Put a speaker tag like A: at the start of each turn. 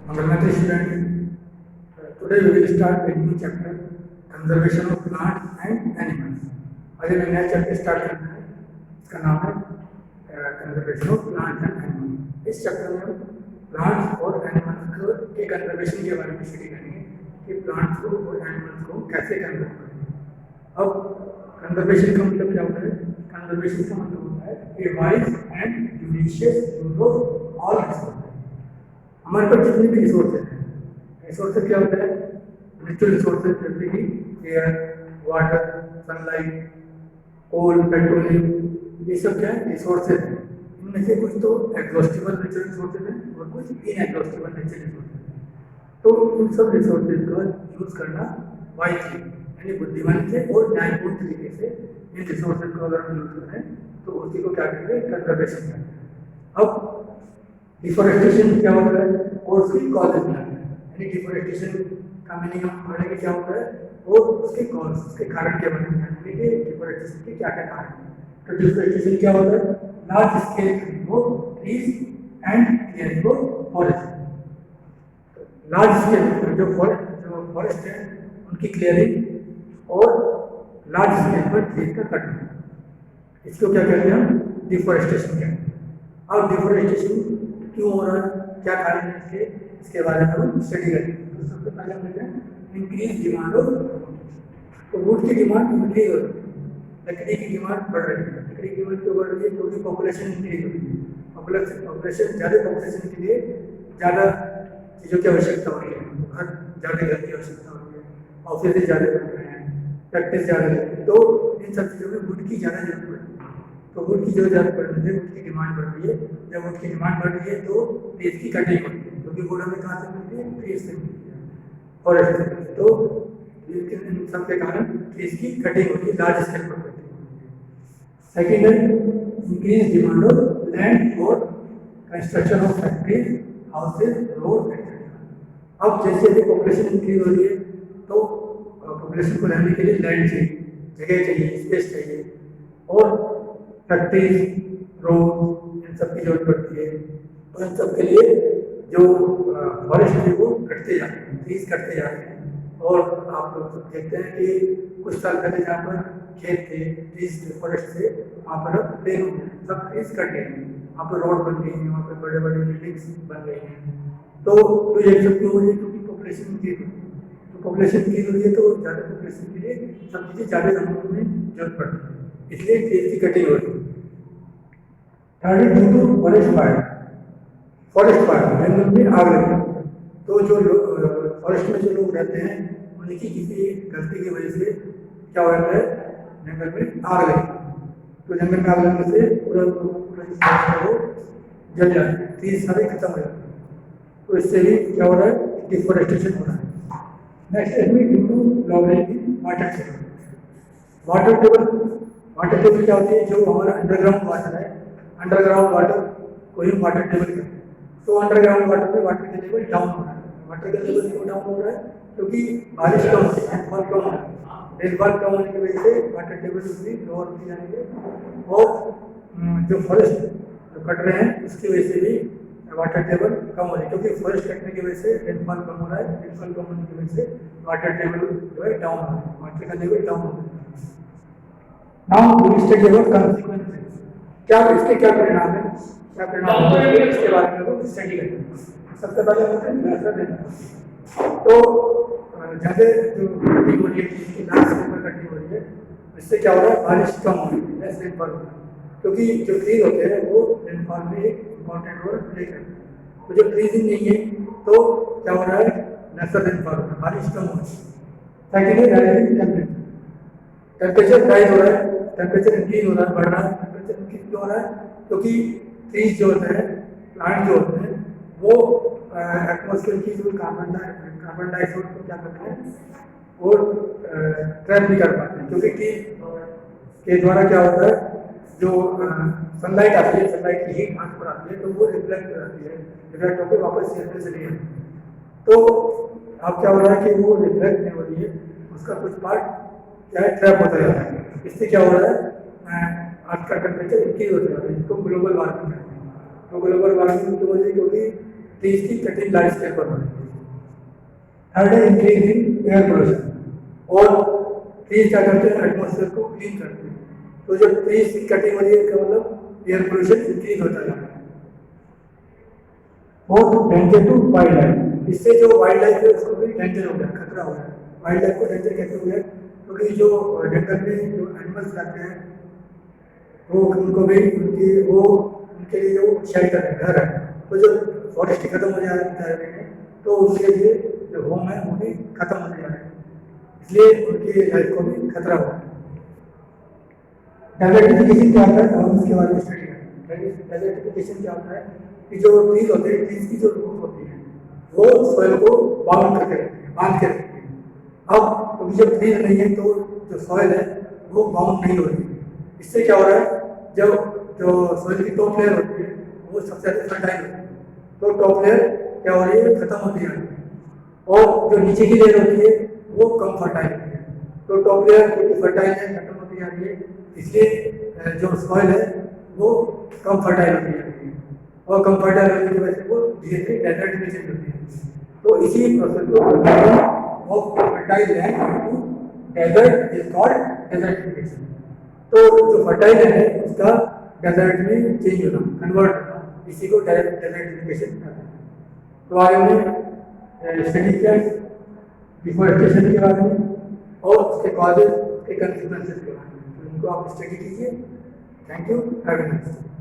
A: Namaste students. Today we will start a new chapter, conservation of plants and animals. आज मैं नया chapter start करना है, इसका नाम है conservation of plants and animals. इस चैप्टर में हम प्लांट्स और एनिमल्स के कंजर्वेशन के बारे में स्टडी करेंगे कि प्लांट्स को और एनिमल्स को कैसे कंजर्व करेंगे। अब कंजर्वेशन का मतलब क्या होता है? कंजर्वेशन का मतलब होता है ए wise and judicious use of all resources. हमारे पास जितने भी रिसोर्सेज हैं, रिसोर्सेज क्या होता है? नेचुरल रिसोर्सेज जैसे कि एयर, वाटर, सनलाइट, कोल, पेट्रोलियम, ये सब क्या है? रिसोर्सेज हैं। इनमें से कुछ तो एग्जॉस्टिबल नेचुरल रिसोर्सेज हैं और कुछ इनएग्जॉस्टिबल नेचुरल रिसोर्सेज हैं। तो इन सब रिसोर्सेज का यूज करना वाइजली यानी बुद्धिमानी से और न्यायपूर्ण तरीके से इन रिसोर्सेज को अगर हम यूज करें तो उसी को क्या कहते हैं? कंजर्वेशन कहते हैं। अब डिफोरेस्टेशन क्या होता है और उसकी कॉजेज क्या है, यानी डिफोरेस्टेशन का मीनिंग हम पढ़ेंगे क्या होता है और उसके कॉज, उसके कारण क्या बनते हैं, यानी कि डिफोरेस्टेशन के क्या क्या कारण हैं। तो डिफोरेस्टेशन क्या होता है? Large scale cutting of trees and clearing of forest. Large scale जो फॉरेस्ट है उनकी क्लियरिंग और लार्ज स्केल पर ट्रीज का कटना, इसको क्या कहते हैं हम? डिफोरेस्टेशन कहते हैं। अब डिफोरेस्टेशन क्यों हो रहा है, क्या कारण है इसके बारे में हम स्टडी करेंगे। तो सबसे पहले हम लेते हैं इंक्रीज डिमांड ऑफ वुड। तो वुड की डिमांड इंक्रीज हो रही है, लकड़ी की डिमांड बढ़ रही है। लकड़ी की डिमांड क्यों बढ़ रही है? क्योंकि पॉपुलेशन इंक्रीज हो रही है। पॉपुलेशन ज़्यादा पॉपुलेशन के लिए ज़्यादा चीज़ों की आवश्यकता हो रही है, घर ज़्यादा घर की आवश्यकता हो रही है, ऑफिस ज़्यादा बन रहे हैं, फैक्ट्रीज ज़्यादा बन रही है, तो इन सब चीज़ों में वुड की ज़्यादा जरूरत पड़ती है। तो वुड की जो ज़्यादा बढ़ रही है, वुड की डिमांड बढ़ रही है। जब वुड की डिमांड बढ़ रही है तो ट्रीज की कटिंग होती है, क्योंकि वुड हमें कहाँ से मिलती है? ट्रीज से मिलती है, फॉरेस्ट से मिलती है। तो इन सब के कारण ट्रीज की कटिंग होती है, लार्ज स्केल पर कटिंग होती है। सेकेंड है increase demand of land for construction of factories, houses, road etcetera. अब जैसे जैसे पॉपुलेशन इंक्रीज हो रही है तो पॉपुलेशन को रहने के लिए लैंड चाहिए, जगह चाहिए, स्पेस चाहिए, और फैक्ट्रीज, रोड, इन सब की जरूरत पड़ती है। तो इन सब के लिए जो फॉरेस्ट है वो कटते जा रहे हैं, ट्रीज कटते जा रहे हैं। और आप लोग देखते हैं कि कुछ साल पहले जहाँ पर खेत थे ट्रीज फॉरेस्ट से, वहाँ पर अब प्लेन हो गए, सब ट्रीज कट गए हैं, वहाँ पर रोड बन गई है, वहाँ पर बड़े बड़े बिल्डिंग्स बन गई हैं। तो ये सब क्यों हो रही है? क्योंकि पॉपुलेशन इंक्रीज हो रही है। तो पॉपुलेशन इंक्रीज हो रही है तो ज़्यादा पॉपुलेशन के लिए सब चीज़ें ज़्यादा अमाउंट में जरूरत पड़ती है, इसलिए ट्रीज की कटिंग हो रही है। थर्ड है due to forest fire. Forest fire जंगल में आग लगी, तो जो फॉरेस्ट में जो लोग रहते हैं उनकी किसी गलती की वजह से क्या हो जाता है? जंगल में आग लगी। तो जंगल में आग लगने से पूरा पूरा जो फॉरेस्ट है वो जल जाता है, ट्रीज सारे खत्म हो जाते हैं। तो इससे भी क्या हो रहा है? डिफोरेस्टेशन हो रहा है। नेक्स्ट है due to logging water table. Water table क्या होती है? जो हमारा अंडरग्राउंड वाटर है, अंडरग्राउंड वाटर को ही वाटर टेबल कहते हैं। तो अंडरग्राउंड वाटर में वाटर का लेवल डाउन हो रहा है। वाटर का लेवल क्यों डाउन हो रहा है? क्योंकि बारिश कम हो रही है, रेनफॉल कम हो रहा है। रेनफॉल कम होने की वजह से वाटर टेबल भी लोअर होती जाएंगे, और जो फॉरेस्ट जो कट रहे हैं उसकी वजह से भी वाटर टेबल कम हो रही है, क्योंकि फॉरेस्ट कटने की वजह से रेनफॉल कम हो रहा है। रेनफॉल कम होने की वजह से वाटर टेबल जो है डाउन हो रहा है, वाटर का लेवल डाउन हो रहा है। Now we study about consequences. क्या इसके क्या परिणाम है, क्या परिणाम है, इसके बारे में हम स्टडी करेंगे। सबसे पहले होता है नेचुरल रेनफॉल। तो ज़्यादा जो कटिंग हो रही है, जिसकी लार्ज स्केल पर कटिंग हो रही है, इससे क्या हो रहा है? बारिश कम हो रही है, लेस रेनफॉल हो रहा है, क्योंकि जो ट्रीज होते हैं वो रेनफॉल में एक इम्पॉर्टेंट रोल प्ले करते हैं। तो जब ट्रीजिंग नहीं है तो क्या हो रहा है? नेचुरल रेनफॉल हो रहा है, बारिश कम हो रही है। सेकेंड है राइजिंग टेम्परेचर। टेम्परेचर राइज हो रहा है, टेम्परेचर इंक्रीज हो रहा है, बढ़ रहा है। टेम्परेचर इंक्रीज क्यों हो रहा है? क्योंकि ट्रीज जो होते हैं, प्लांट जो होते हैं, वो एटमॉस्फेयर की जो कार्बन डाइऑक्साइड को क्या करते हैं? वो ट्रैप भी कर पाते हैं, क्योंकि ट्रीज के द्वारा क्या होता है? जो सनलाइट आती है, सनलाइट की हीट आंख पर आती है, तो वो रिफ्लेक्ट हो जाती है, रिफ्लेक्ट होकर वापस सीधे चली जाती है। तो अब क्या हो रहा है कि वो रिफ्लेक्ट नहीं हो रही है, उसका कुछ पार्ट क्या है? ट्रैप होता जाता है। इससे क्या हो रहा है? आपका टेम्परेचर इंक्रीज होता जाता है, जिसको ग्लोबल वार्मिंग कहते हैं। तो ग्लोबल वार्मिंग की वजह, क्योंकि ट्रीज की कटिंग लार्ज स्केल पर हो रही है। थर्ड है इंक्रीज इन एयर पोल्यूशन, और ट्रीज क्या करते हैं, एटमोसफेयर को क्लीन करते हैं। तो जब ट्रीज की कटिंग हो रही है, इसका मतलब एयर पोल्यूशन इंक्रीज होता जा रहा है। और डेंजर टू वाइल्ड लाइफ, इससे जो वाइल्ड लाइफ है उसको भी डेंजर हो गया, खतरा हो गया। वाइल्ड लाइफ को डेंजर कैसे हो गया, क्योंकि जो जंगल में जो एनिमल्स रहते हैं वो उनको भी उनके लिए जो शेल्टर है, घर है, तो जो फॉरेस्ट खत्म हो जा रहे हैं तो उनके लिए जो होम है वो भी खत्म होते जा रहे हैं, इसलिए उनकी लाइफ को भी खतरा हो रहा है। डाइवर्सिफिकेशन क्या होता है, हम इसके बारे में स्टडी करेंगे। डाइवर्सिफिकेशन क्या होता है कि जो ट्रीज होते हैं, ट्रीज की जो रूट होती है वो सॉइल को बाउंड करके रखती है, बांध के रखती है। अब क्योंकि जब ट्रीज नहीं है तो जो सॉइल है वो बाउंड नहीं हो रही है। इससे क्या हो रहा है, जब जो सॉइल की टॉप लेयर होती है वो सबसे ज़्यादा फर्टाइल होती है, तो टॉप लेयर क्या हो रही है, खत्म होती जा रही है, और जो नीचे की लेयर होती है वो कम फर्टाइल होती है। तो टॉप लेयर क्योंकि फर्टाइल है, खत्म होती जा रही है, इसलिए जो सॉइल है वो कम फर्टाइल होती जा रही है, और कम फर्टाइल होने की वजह से वो धीरे धीरे डेजर्टिफिकेशन होती है। तो इसी प्रोसेस को off fertile land to desert is called desertification. तो जो फर्टाइल लैंड है उसका डेजर्ट में चेंज होना, कन्वर्ट होना, इसी को डेजर्टिफिकेशन कहते हैं। तो आज हमने स्टडी किया डिफॉरेस्टेशन के बारे में और उसके कॉजेज, उसके कंसिक्वेंसेस के बारे में, तो इनको आप स्टडी कीजिए। Thank you, have a nice day.